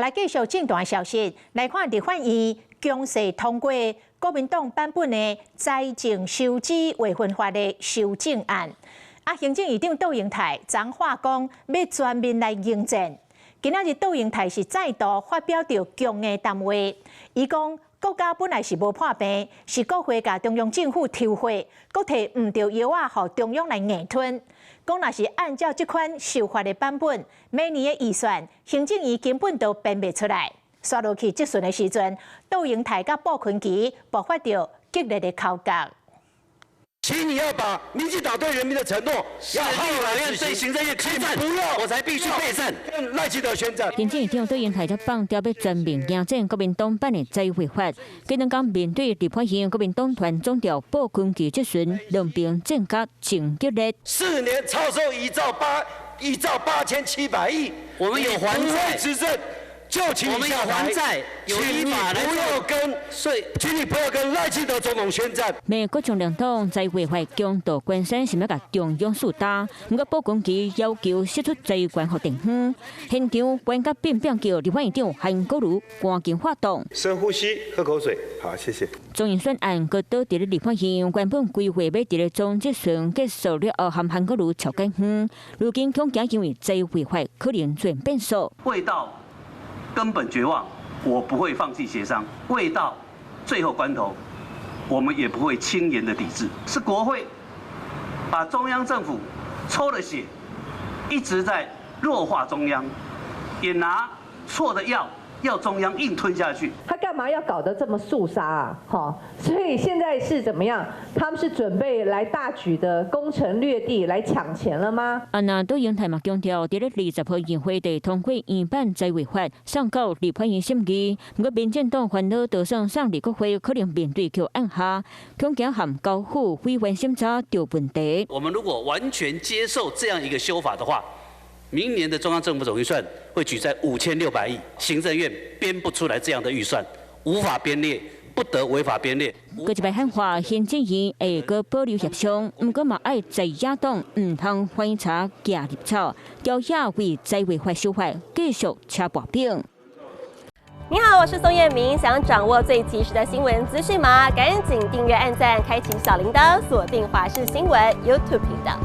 来继续正大消息，来看立法院强势通过国民党版本的财政收支维分法的修正案。行政院长杜英泰昨话讲，要全面来应战。今仔日杜英泰是再度发表着强硬谈话，伊讲国家本来是无破病，是国会甲中央政府抽货，国摕唔着药啊，互中央来硬吞。讲若是按照这款修法的版本，每年的预算，行政院根本都编不出来。刷落去即阵的时阵，杜英泰甲布昆萁爆发着激烈的口角。请你要把民进党对人民的承诺，要立法院对行政院开战，不要，我才必须备战，跟赖清德宣战。行政院长杜英泰则放调要全面迎战国民党版的财会法，今日讲面对立法院国民党团总召布昆萁质询，两边战甲真激烈。4年超收1兆8700亿，我们有还债执政。就请你下台，请你不要跟赖清德总统宣战。美国众两党在会法强度关心是要甲中央树打，不过布昆萁要求释出财权给地方，现场关甲变叫立法院长韩国瑜赶紧发动。深呼吸，喝口水。好，谢谢。众议选案搁倒伫咧立法院，原本规划要伫咧中质询结束了后，和韩国瑜吵解远，如今恐惊因为财会法可能出现变数。未到根本绝望，我不会放弃协商；未到最后关头，我们也不会轻言的抵制。是国会把中央政府抽了血，一直在弱化中央，也拿错的药要中央硬吞下去。他干嘛要搞得这么肃杀啊？所以现在是怎么样？他们是准备来大举的攻城略地来抢钱了吗？那杜英泰嘛强调，伫咧20号议会地通过原版财会法，上到立法院审议。不过民进党烦恼上立国会可能面对叫按下，恐惊和高府委员审查有问题。我们如果完全接受这样一个修法的话，明年的中央政府总预算会举在5600亿，行政院编不出来这样的预算，无法编列，不得违法编列。各一摆喊话，行政院会个保留协商，不过嘛爱在野党唔通翻查假立场，调野为财会法修法继续吃薄饼。你好，我是宋彦明，想掌握最及时的新闻资讯吗？赶紧订阅、按赞、开启小铃铛，锁定华视新闻 YouTube 频道。